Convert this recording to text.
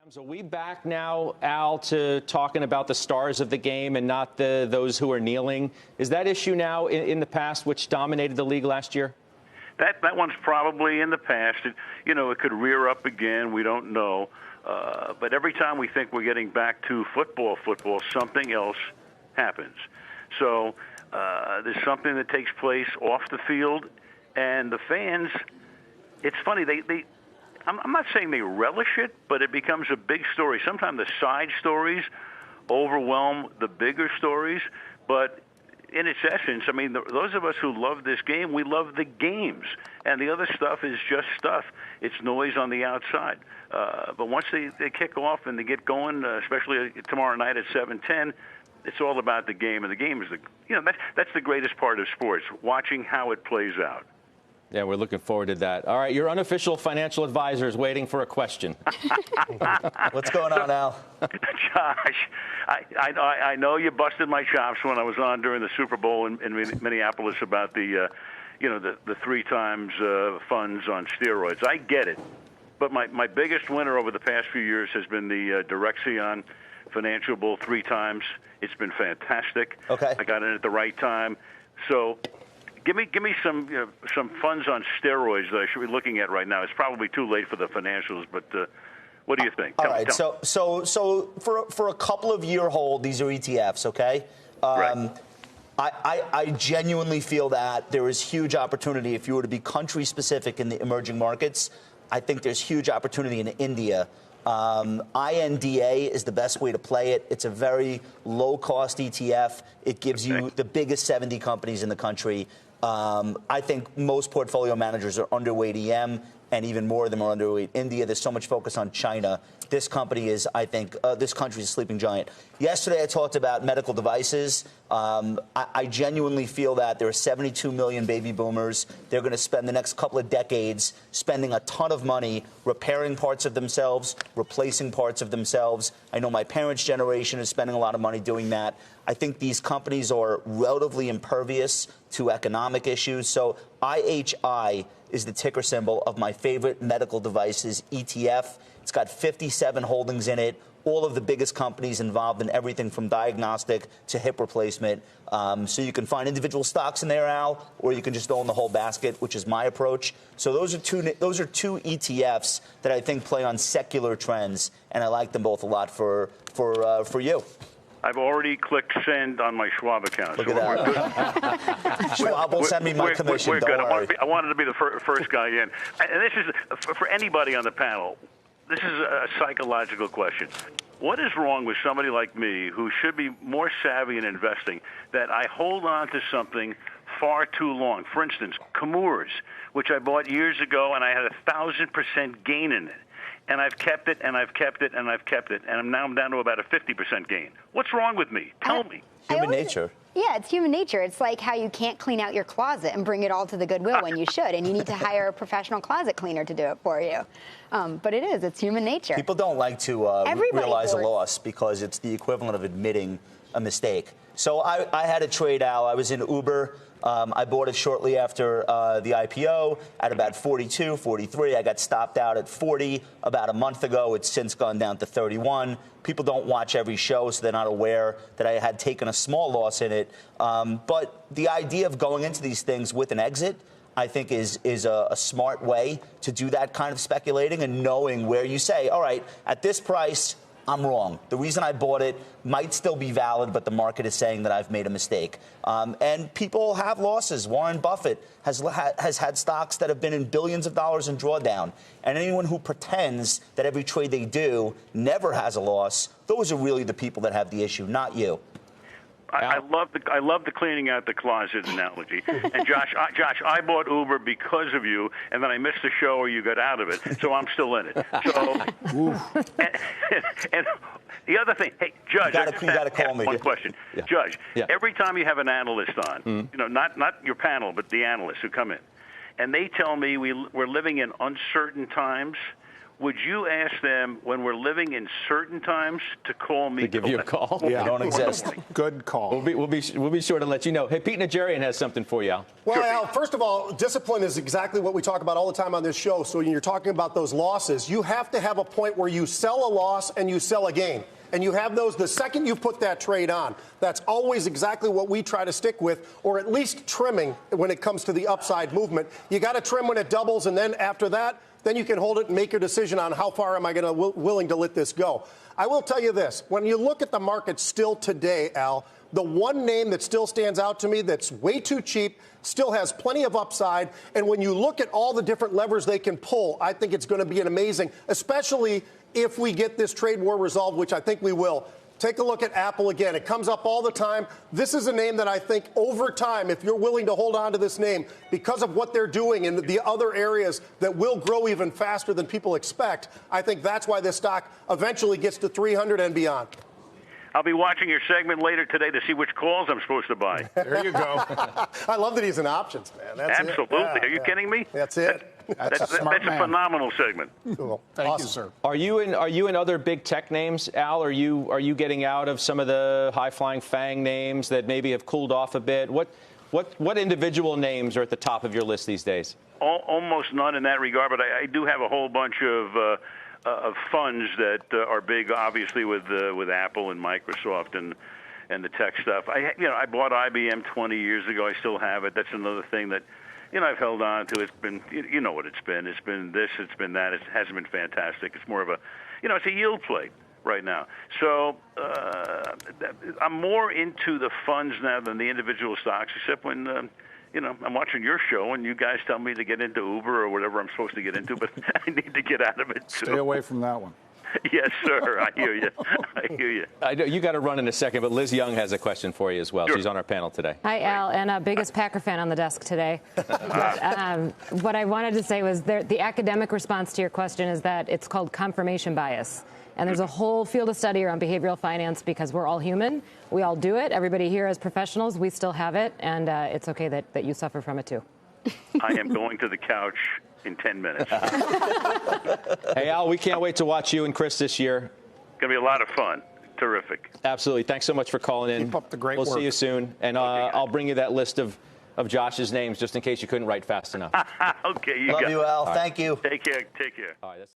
So we back now, Al, to talking about the stars of the game and not those who are kneeling. Is that issue now in the past, which dominated the league last year? That one's probably in the past. It could rear up again. We don't know. But every time we think we're getting back to football, something else happens. So there's something that takes place off the field, and the fans, it's funny, I'm not saying they relish it, but it becomes a big story. Sometimes the side stories overwhelm the bigger stories, but in its essence, I mean, those of us who love this game, we love the games, and the other stuff is just stuff. It's noise on the outside. But once they kick off and they get going, especially tomorrow night at 7:10, it's all about the game, and the game is that's the greatest part of sports, watching how it plays out. Yeah, we're looking forward to that. All right, your unofficial financial advisor is waiting for a question. What's going on, Al? Josh, I know you busted my chops when I was on during the Super Bowl in Minneapolis about the 3 times funds on steroids. I get it. But my biggest winner over the past few years has been the Direxion Financial Bowl 3 times. It's been fantastic. Okay. I got in at the right time. So Give me some funds on steroids that I should be looking at right now. It's probably too late for the financials, but what do you think? All right. So for a couple of year hold, these are ETFs, okay? Right. I genuinely feel that there is huge opportunity if you were to be country specific in the emerging markets. I think there's huge opportunity in India. INDA is the best way to play it. It's a very low-cost ETF. It gives you the biggest 70 companies in the country. I think most portfolio managers are underweight EM, and even more of them are underweight India. There's so much focus on China. This company is, I think, this country is a sleeping giant. Yesterday, I talked about medical devices. I genuinely feel that there are 72 million baby boomers. They're going to spend the next couple of decades spending a ton of money repairing parts of themselves, replacing parts of themselves. I know my parents' generation is spending a lot of money doing that. I think these companies are relatively impervious to economic issues. So IHI is the ticker symbol of my favorite medical devices ETF. It's got 57 holdings in it, all of the biggest companies involved in everything from diagnostic to hip replacement. So you can find individual stocks in there, Al, or you can just own the whole basket, which is my approach. So those are two ETFs that I think play on secular trends, and I like them both a lot for you. I've already clicked send on my Schwab account. Look at that. Schwab will send me my commission. We're Don't good. worry. I wanted to be the first guy in. And this is, for anybody on the panel, this is a psychological question. What is wrong with somebody like me who should be more savvy in investing that I hold on to something far too long? For instance, Chemours, which I bought years ago, and I had 1,000% gain in it. And I've kept it, and I've kept it, and I've kept it, and now I'm down to about a 50% gain. What's wrong with me? Tell me. Human nature. Yeah, it's human nature. It's like how you can't clean out your closet and bring it all to the Goodwill when you should, and you need to hire a professional closet cleaner to do it for you. But it's human nature. People don't like to realize a loss because it's the equivalent of admitting a mistake. So I had a trade, Al. I was in Uber. I bought it shortly after the IPO at about 42, 43. I got stopped out at 40 about a month ago. It's since gone down to 31. People don't watch every show, so they're not aware that I had taken a small loss in it. But the idea of going into these things with an exit, I think, is a smart way to do that kind of speculating and knowing where you say, all right, at this price, I'm wrong. The reason I bought it might still be valid, but the market is saying that I've made a mistake. And people have losses. Warren Buffett has had stocks that have been in billions of dollars in drawdown. And anyone who pretends that every trade they do never has a loss, those are really the people that have the issue, not you. I love the cleaning out the closet analogy. And Josh, I bought Uber because of you, and then I missed the show or you got out of it, so I'm still in it. So, and the other thing, hey, Judge, you gotta call me. One question, yeah. Judge. Yeah. Every time you have an analyst on, not your panel, but the analysts who come in, and they tell me we're living in uncertain times. would you ask them when we're living in certain times to call me? To give you a call? Yeah. They don't exist. Good call. We'll be sure to let you know. Hey, Pete Nigerian has something for you, Al. Well, Sure. Al, first of all, discipline is exactly what we talk about all the time on this show. So when you're talking about those losses, you have to have a point where you sell a loss and you sell a gain. And you have those the second you put that trade on. That's always exactly what we try to stick with, or at least trimming when it comes to the upside movement. You got to trim when it doubles, and then after that, then you can hold it and make your decision on how far am I going to willing to let this go. I will tell you this. When you look at the market still today, Al, the one name that still stands out to me that's way too cheap, still has plenty of upside, and when you look at all the different levers they can pull, I think it's going to be an amazing, especially if we get this trade war resolved, which I think we will. Take a look at Apple again. It comes up all the time. This is a name that I think over time, if you're willing to hold on to this name because of what they're doing in the other areas that will grow even faster than people expect, I think that's why this stock eventually gets to 300 and beyond. I'll be watching your segment later today to see which calls I'm supposed to buy. There you go. I love that he's in options, man. That's Absolutely. Are you kidding me? That's it. That's a smart That's a man. phenomenal segment. Cool. Thank Awesome. you, sir. Are you in other big tech names, Al? Are you getting out of some of the high-flying FANG names that maybe have cooled off a bit? What individual names are at the top of your list these days? Almost none in that regard, but I do have a whole bunch of funds that are big, obviously with Apple and Microsoft and the tech stuff. I bought IBM 20 years ago. I still have it. That's another thing that I've held on to. It's been what it's been. It's been this. It's been that. It hasn't been fantastic. It's more of a it's a yield play right now. So I'm more into the funds now than the individual stocks, except when I'm watching your show and you guys tell me to get into Uber or whatever I'm supposed to get into, but I need to get out of it too. Stay away from that one. Yes, sir. I hear you. I hear you. I know you got to run in a second, but Liz Young has a question for you as well. Sure. She's on our panel today. Hi, Al, and biggest Packer fan on the desk today. What I wanted to say was the academic response to your question is that it's called confirmation bias. And there's a whole field of study around behavioral finance because we're all human. We all do it. Everybody here as professionals, we still have it. And it's okay that you suffer from it, too. I am going to the couch in 10 minutes. Hey, Al, we can't wait to watch you and Chris this year. It's going to be a lot of fun. Terrific. Absolutely. Thanks so much for calling in. Keep up the great We'll work. see you soon. And I'll bring you that list of Josh's names just in case you couldn't write fast enough. Okay, Love got you, it. Al. Thank you. Take care. Take care. All right, that's